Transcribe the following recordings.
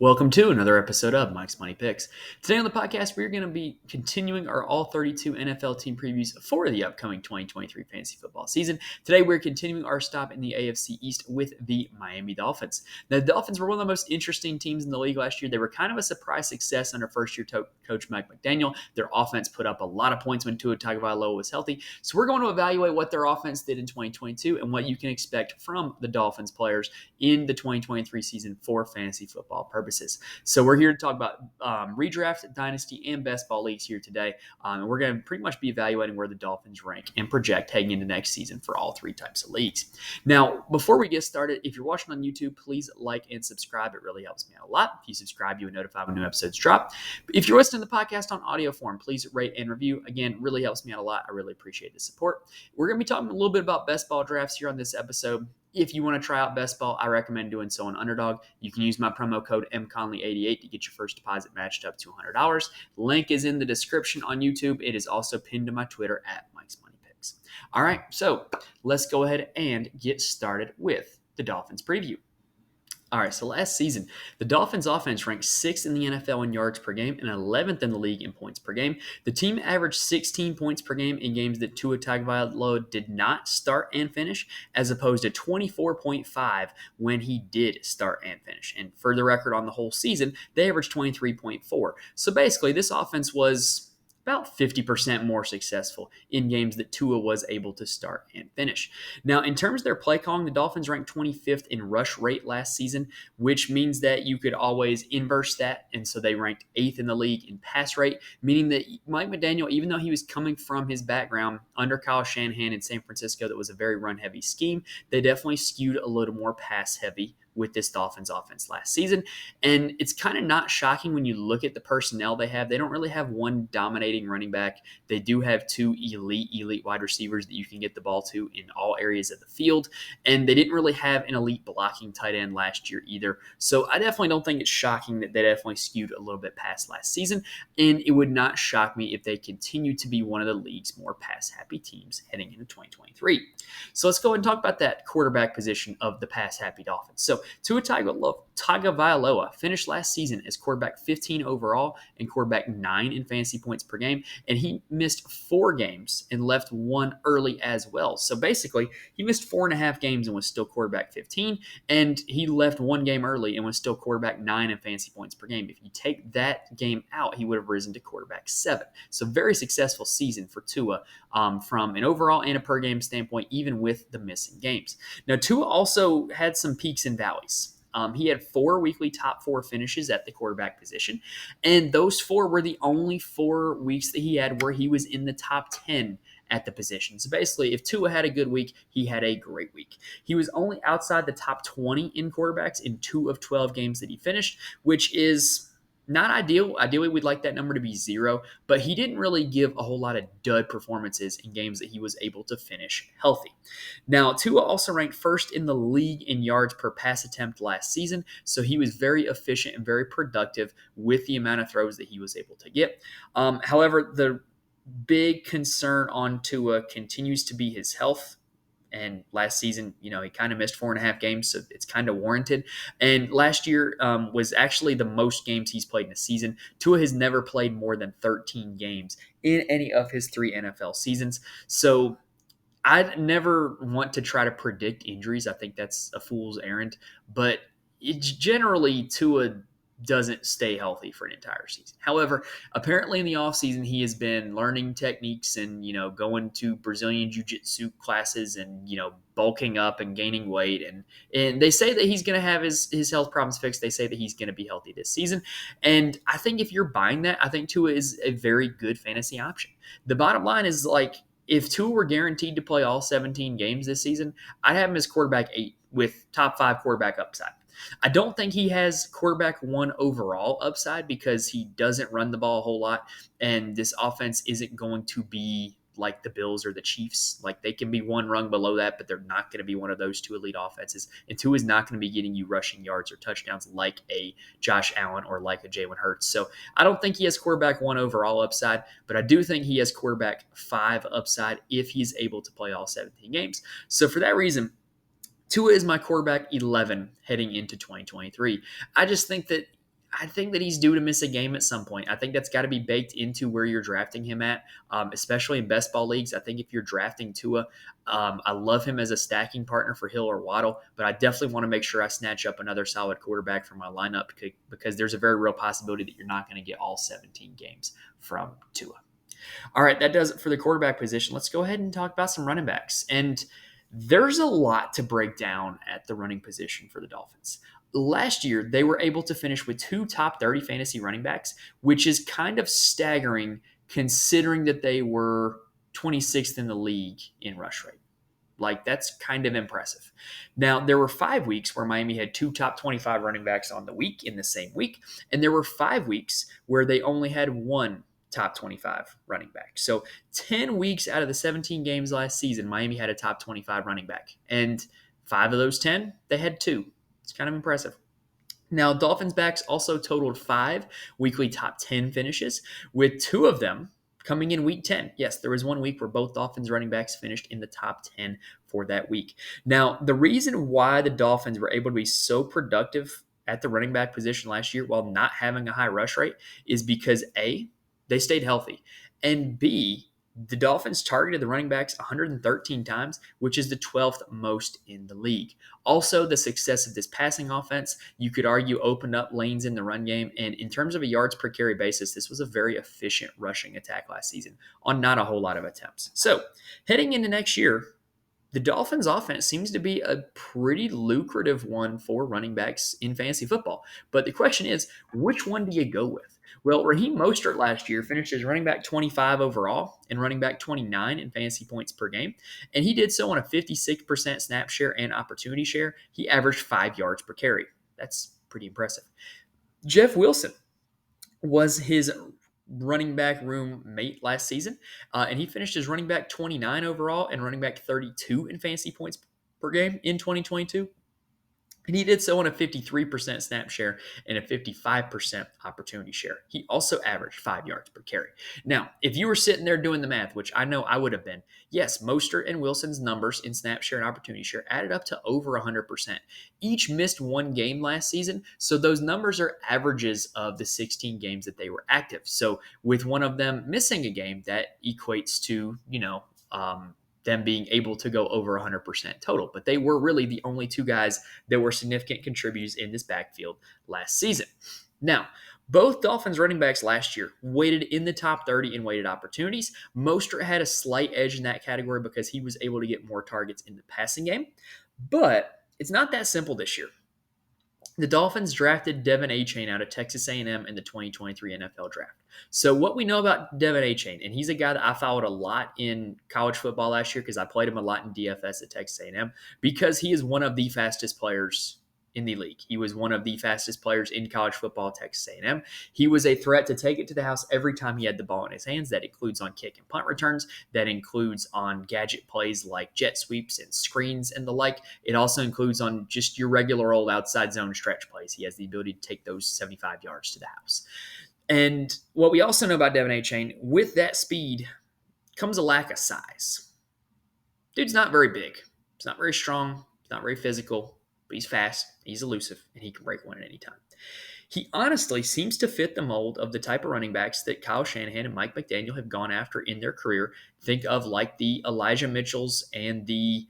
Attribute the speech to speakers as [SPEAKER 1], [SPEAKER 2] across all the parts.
[SPEAKER 1] Welcome to another episode of Mike's Money Picks. Today on the podcast, we're going to be continuing our all 32 NFL team previews for the upcoming 2023 fantasy football season. Today, we're continuing our stop in the AFC East with the Miami Dolphins. Now, the Dolphins were one of the most interesting teams in the league last year. They were kind of a surprise success under first-year coach Mike McDaniel. Their offense put up a lot of points when Tua Tagovailoa was healthy. So we're going to evaluate what their offense did in 2022 and what you can expect from the Dolphins players in the 2023 season for fantasy football purposes. So we're here to talk about redraft, dynasty, and best ball leagues here today. And we're going to pretty much be evaluating where the Dolphins rank and project heading into next season for all three types of leagues. Now, before we get started, if you're watching on YouTube, please like and subscribe. It really helps me out a lot. If you subscribe, you will notify when new episodes drop. If you're listening to the podcast on audio form, please rate and review. Again, really helps me out a lot. I really appreciate the support. We're going to be talking a little bit about best ball drafts here on this episode. If you want to try out Best Ball, I recommend doing so on Underdog. You can use my promo code MConley88 to get your first deposit matched up to $100. Link is in the description on YouTube. It is also pinned to my Twitter at Mike's Money Picks. All right, so let's go ahead and get started with the Dolphins preview. All right, so last season, the Dolphins offense ranked 6th in the NFL in yards per game and 11th in the league in points per game. The team averaged 16 points per game in games that Tua Tagovailoa did not start and finish, as opposed to 24.5 when he did start and finish. And for the record, on the whole season, they averaged 23.4. So basically, this offense was about 50% more successful in games that Tua was able to start and finish. Now, in terms of their play calling, the Dolphins ranked 25th in rush rate last season, which means that you could always inverse that. And so they ranked 8th in the league in pass rate, meaning that Mike McDaniel, even though he was coming from his background under Kyle Shanahan in San Francisco, that was a very run-heavy scheme, they definitely skewed a little more pass-heavy with this Dolphins offense last season. And it's kind of not shocking when you look at the personnel they have. They don't really have one dominating running back. They do have two elite wide receivers that you can get the ball to in all areas of the field. And they didn't really have an elite blocking tight end last year either. So I definitely don't think it's shocking that they definitely skewed a little bit past last season. And it would not shock me if they continue to be one of the league's more pass-happy teams heading into 2023. So let's go ahead and talk about that quarterback position of the pass-happy Dolphins. So Tua Tagovailoa finished last season as quarterback 15 overall and quarterback 9 in fantasy points per game, and he missed 4 games and left 1 early as well. So basically, he missed 4.5 games and was still quarterback 15, and he left 1 game early and was still quarterback 9 in fantasy points per game. If you take that game out, he would have risen to quarterback 7. So very successful season for Tua from an overall and a per game standpoint, even with the missing games. Now, Tua also had some peaks and valleys. He had 4 weekly top 4 finishes at the quarterback position, and those 4 were the only 4 weeks that he had where he was in the top 10 at the position. So basically, if Tua had a good week, he had a great week. He was only outside the top 20 in quarterbacks in 2 of 12 games that he finished, which is not ideal. Ideally, we'd like that number to be 0, but he didn't really give a whole lot of dud performances in games that he was able to finish healthy. Now, Tua also ranked 1st in the league in yards per pass attempt last season, so he was very efficient and very productive with the amount of throws that he was able to get. However, the big concern on Tua continues to be his health. And last season, he kind of missed 4.5 games, so it's kind of warranted. And last year was actually the most games he's played in a season. Tua has never played more than 13 games in any of his 3 NFL seasons. So I'd never want to try to predict injuries. I think that's a fool's errand. But it's generally Tua doesn't stay healthy for an entire season. However, apparently in the offseason, he has been learning techniques and, going to Brazilian jiu-jitsu classes and, bulking up and gaining weight. And they say that he's going to have his health problems fixed. They say that he's going to be healthy this season. And I think if you're buying that, I think Tua is a very good fantasy option. The bottom line is, if Tua were guaranteed to play all 17 games this season, I'd have him as quarterback 8 with top 5 quarterback upside. I don't think he has quarterback 1 overall upside because he doesn't run the ball a whole lot, and this offense isn't going to be like the Bills or the Chiefs. They can be one rung below that, but they're not going to be one of those 2 elite offenses. And Tua is not going to be getting you rushing yards or touchdowns like a Josh Allen or like a Jalen Hurts. So I don't think he has quarterback 1 overall upside, but I do think he has quarterback 5 upside if he's able to play all 17 games. So for that reason, Tua is my quarterback 11 heading into 2023. I just think that I think that he's due to miss a game at some point. I think that's got to be baked into where you're drafting him at, especially in best ball leagues. I think if you're drafting Tua, I love him as a stacking partner for Hill or Waddle, but I definitely want to make sure I snatch up another solid quarterback for my lineup because there's a very real possibility that you're not going to get all 17 games from Tua. All right, that does it for the quarterback position. Let's go ahead and talk about some running backs. And there's a lot to break down at the running position for the Dolphins. Last year, they were able to finish with 2 top 30 fantasy running backs, which is kind of staggering considering that they were 26th in the league in rush rate. Like, that's kind of impressive. Now, there were 5 weeks where Miami had 2 top 25 running backs on the week in the same week, and there were 5 weeks where they only had 1 top 25 running back. So 10 weeks out of the 17 games last season, Miami had a top 25 running back. And 5 of those 10, they had 2. It's kind of impressive. Now, Dolphins backs also totaled 5 weekly top 10 finishes, with 2 of them coming in week 10. Yes, there was 1 week where both Dolphins running backs finished in the top 10 for that week. Now, the reason why the Dolphins were able to be so productive at the running back position last year while not having a high rush rate is because A, they stayed healthy, and B, the Dolphins targeted the running backs 113 times, which is the 12th most in the league. Also, the success of this passing offense, you could argue, opened up lanes in the run game. And in terms of a yards per carry basis, this was a very efficient rushing attack last season on not a whole lot of attempts. So, heading into next year, the Dolphins' offense seems to be a pretty lucrative one for running backs in fantasy football. But the question is, which one do you go with? Well, Raheem Mostert last year finished as running back 25 overall and running back 29 in fantasy points per game. And he did so on a 56% snap share and opportunity share. He averaged 5 yards per carry. That's pretty impressive. Jeff Wilson was his running back room mate last season, and he finished as running back 29 overall and running back 32 in fantasy points per game in 2022. And he did so on a 53% snap share and a 55% opportunity share. He also averaged 5 yards per carry. Now, if you were sitting there doing the math, which I know I would have been, yes, Mostert and Wilson's numbers in snap share and opportunity share added up to over 100%. Each missed 1 game last season, so those numbers are averages of the 16 games that they were active. So with one of them missing a game, that equates to, them being able to go over 100% total. But they were really the only 2 guys that were significant contributors in this backfield last season. Now, both Dolphins running backs last year weighted in the top 30 in weighted opportunities. Mostert had a slight edge in that category because he was able to get more targets in the passing game. But it's not that simple this year. The Dolphins drafted Devon Achane out of Texas A&M in the 2023 NFL Draft. So what we know about Devon Achane, and he's a guy that I followed a lot in college football last year because I played him a lot in DFS at Texas A&M, because he is one of the fastest players in the league. He was one of the fastest players in college football at Texas A&M. He was a threat to take it to the house every time he had the ball in his hands. That includes on kick and punt returns. That includes on gadget plays like jet sweeps and screens and the like. It also includes on just your regular old outside zone stretch plays. He has the ability to take those 75 yards to the house. And what we also know about Devon Achane, with that speed comes a lack of size. Dude's not very big. He's not very strong. He's not very physical. But he's fast, he's elusive, and he can break one at any time. He honestly seems to fit the mold of the type of running backs that Kyle Shanahan and Mike McDaniel have gone after in their career. Think of like the Elijah Mitchells and the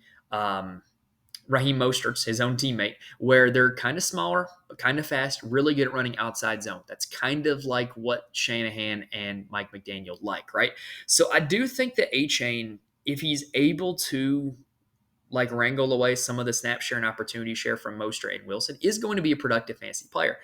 [SPEAKER 1] Raheem Mostert's, his own teammate, where they're kind of smaller, but kind of fast, really good at running outside zone. That's kind of like what Shanahan and Mike McDaniel like, right? So I do think that Achane, if he's able to wrangle away some of the snap share and opportunity share from Mostert and Wilson, is going to be a productive fantasy player.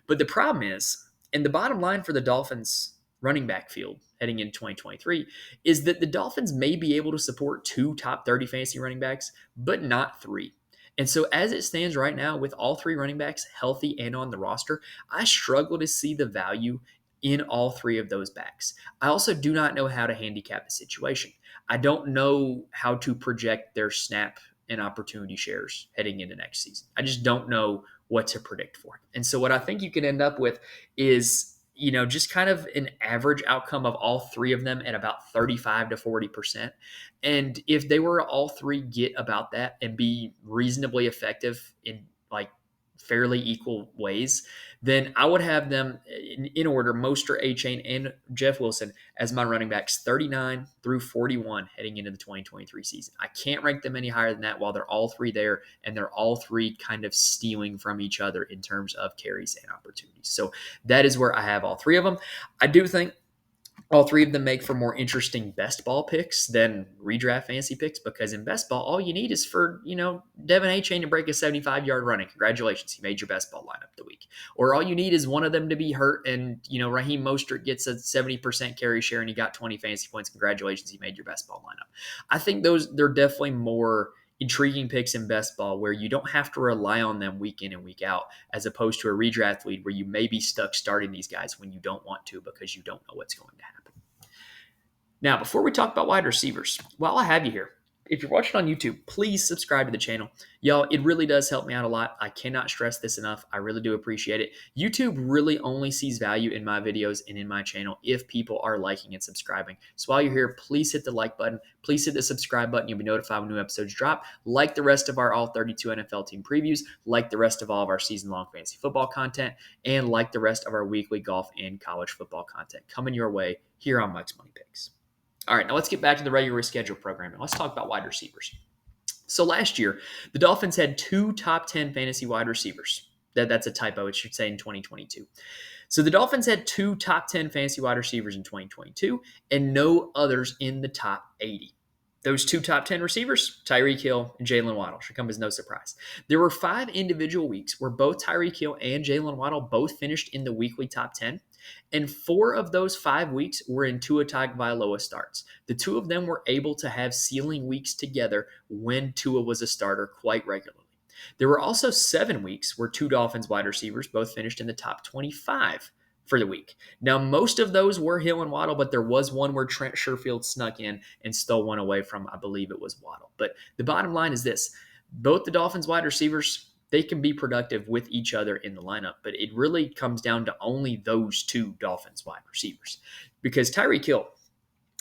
[SPEAKER 1] But the problem is, and the bottom line for the Dolphins running back field heading into 2023, is that the Dolphins may be able to support 2 top 30 fantasy running backs, but not 3. And so as it stands right now, with all 3 running backs healthy and on the roster, I struggle to see the value in all 3 of those backs. I also do not know how to handicap the situation. I don't know how to project their snap and opportunity shares heading into next season. I just don't know what to predict for. And so what I think you can end up with is, just kind of an average outcome of all 3 of them at about 35 to 40%. And if they were all 3 get about that and be reasonably effective in fairly equal ways, then I would have them in order: Mostert, Achane, and Jeff Wilson as my running backs 39 through 41 heading into the 2023 season. I can't rank them any higher than that while they're all three there, and they're all three kind of stealing from each other in terms of carries and opportunities. So that is where I have all three of them. I do think all three of them make for more interesting best ball picks than redraft fantasy picks, because in best ball, all you need is for, Devon Achane to break a 75-yard running. Congratulations, he made your best ball lineup the week. Or all you need is one of them to be hurt and, Raheem Mostert gets a 70% carry share and he got 20 fantasy points. Congratulations, he made your best ball lineup. I think they're definitely more intriguing picks in best ball where you don't have to rely on them week in and week out, as opposed to a redraft league where you may be stuck starting these guys when you don't want to because you don't know what's going to happen. Now, before we talk about wide receivers, while I have you here, if you're watching on YouTube, please subscribe to the channel. Y'all, it really does help me out a lot. I cannot stress this enough. I really do appreciate it. YouTube really only sees value in my videos and in my channel if people are liking and subscribing. So while you're here, please hit the like button. Please hit the subscribe button. You'll be notified when new episodes drop. Like the rest of our all 32 NFL team previews, like the rest of all of our season-long fantasy football content, and like the rest of our weekly golf and college football content coming your way here on Mike's Money Picks. All right, now let's get back to the regular schedule program, and let's talk about wide receivers. So last year, the Dolphins had 2 top 10 fantasy wide receivers. That's a typo. It should say in 2022. So the Dolphins had 2 top 10 fantasy wide receivers in 2022 and no others in the top 80. Those 2 top 10 receivers, Tyreek Hill and Jaylen Waddle, should come as no surprise. There were 5 individual weeks where both Tyreek Hill and Jaylen Waddle both finished in the weekly top 10. And 4 of those 5 weeks were in Tua Tagovailoa starts. The 2 of them were able to have ceiling weeks together when Tua was a starter quite regularly. There were also 7 weeks where 2 Dolphins wide receivers both finished in the top 25 for the week. Now, most of those were Hill and Waddle, but there was one where Trent Sherfield snuck in and stole one away from, I believe it was Waddle. But the bottom line is this: both the Dolphins wide receivers, they can be productive with each other in the lineup, but it really comes down to only those 2 Dolphins wide receivers, because Tyreek Hill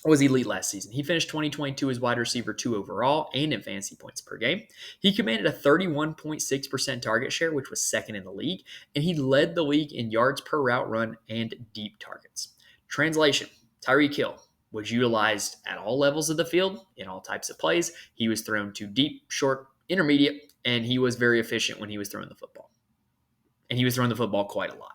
[SPEAKER 1] was elite last season. He finished 2022 as wide receiver 2 overall and in fantasy points per game. He commanded a 31.6% target share, which was second in the league, and he led the league in yards per route run and deep targets. Translation: Tyreek Hill was utilized at all levels of the field in all types of plays. He was thrown to deep, short, intermediate, and he was very efficient when he was throwing the football. And he was throwing the football quite a lot.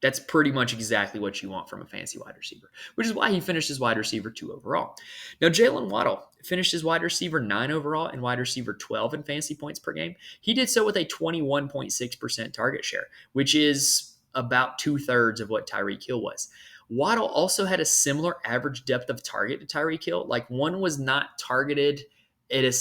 [SPEAKER 1] That's pretty much exactly what you want from a fantasy wide receiver, which is why he finished as wide receiver 2 overall. Now, Jaylen Waddle finished as wide receiver 9 overall and wide receiver 12 in fantasy points per game. He did so with a 21.6% target share, which is about 2/3 of what Tyreek Hill was. Waddle also had a similar average depth of target to Tyreek Hill. Like, one was not targeted at a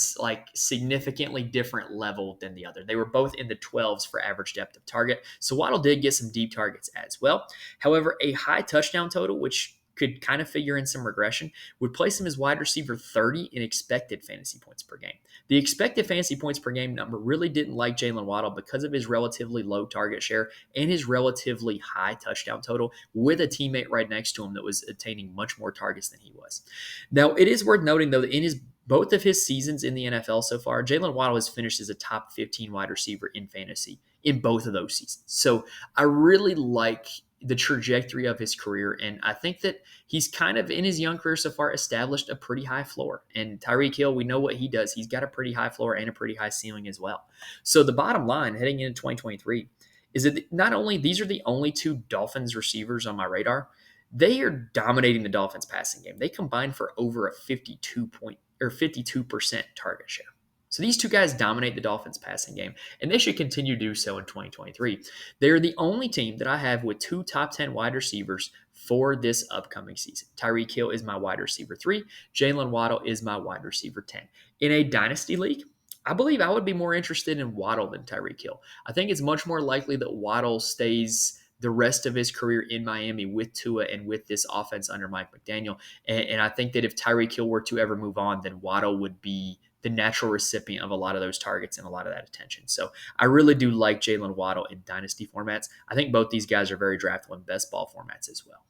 [SPEAKER 1] significantly different level than the other. They were both in the 12s for average depth of target. So Waddle did get some deep targets as well. However, a high touchdown total, which could kind of figure in some regression, would place him as wide receiver 30 in expected fantasy points per game. The expected fantasy points per game number really didn't like Jaylen Waddle because of his relatively low target share and his relatively high touchdown total, with a teammate right next to him that was attaining much more targets than he was. Now, it is worth noting, though, that in both of his seasons in the NFL so far, Jaylen Waddle has finished as a top 15 wide receiver in fantasy in both of those seasons. So I really like the trajectory of his career, and I think that he's kind of, in his young career so far, established a pretty high floor. And Tyreek Hill, we know what he does. He's got a pretty high floor and a pretty high ceiling as well. So the bottom line heading into 2023 is that not only these are the only 2 Dolphins receivers on my radar, they are dominating the Dolphins passing game. They combine for over a 52% target share. So these 2 guys dominate the Dolphins passing game, and they should continue to do so in 2023. They are the only team that I have with 2 top 10 wide receivers for this upcoming season. Tyreek Hill is my wide receiver 3. Jaylen Waddle is my wide receiver 10. In a dynasty league, I believe I would be more interested in Waddle than Tyreek Hill. I think it's much more likely that Waddle stays the rest of his career in Miami with Tua and with this offense under Mike McDaniel. And I think that if Tyreek Hill were to ever move on, then Waddle would be the natural recipient of a lot of those targets and a lot of that attention. So I really do like Jaylen Waddle in dynasty formats. I think both these guys are very draftable in best ball formats as well.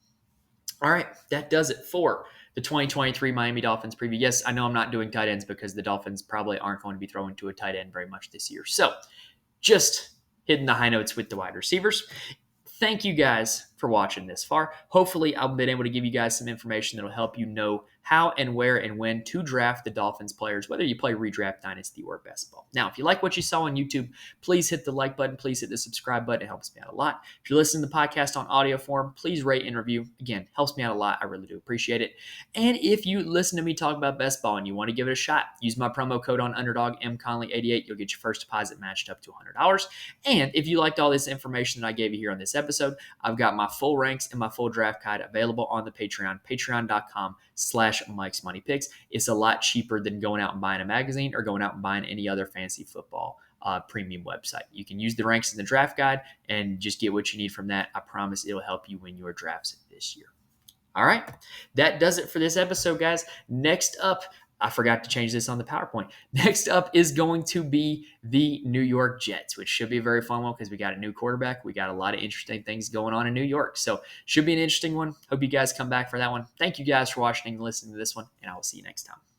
[SPEAKER 1] All right, that does it for the 2023 Miami Dolphins preview. Yes, I know I'm not doing tight ends because the Dolphins probably aren't going to be throwing to a tight end very much this year. So just hitting the high notes with the wide receivers. Thank you guys for watching this far. Hopefully, I've been able to give you guys some information that will help you know how and where and when to draft the Dolphins players, whether you play redraft, dynasty, or best ball. Now, if you like what you saw on YouTube, please hit the like button. Please hit the subscribe button. It helps me out a lot. If you're listening to the podcast on audio form, please rate and review. Again, helps me out a lot. I really do appreciate it. And if you listen to me talk about best ball and you want to give it a shot, use my promo code on Underdog, MConley88. You'll get your first deposit matched up to $100. And if you liked all this information that I gave you here on this episode, I've got my full ranks and my full draft guide available on the Patreon, patreon.com/Mike'sMoneyPicks. It's a lot cheaper than going out and buying a magazine or going out and buying any other fancy football premium website. You can use the ranks in the draft guide and just get what you need from that. I promise it'll help you win your drafts this year. All right, that does it for this episode, guys. Next up, I forgot to change this on the PowerPoint. Next up is going to be the New York Jets, which should be a very fun one because we got a new quarterback. We got a lot of interesting things going on in New York. So should be an interesting one. Hope you guys come back for that one. Thank you guys for watching and listening to this one, and I will see you next time.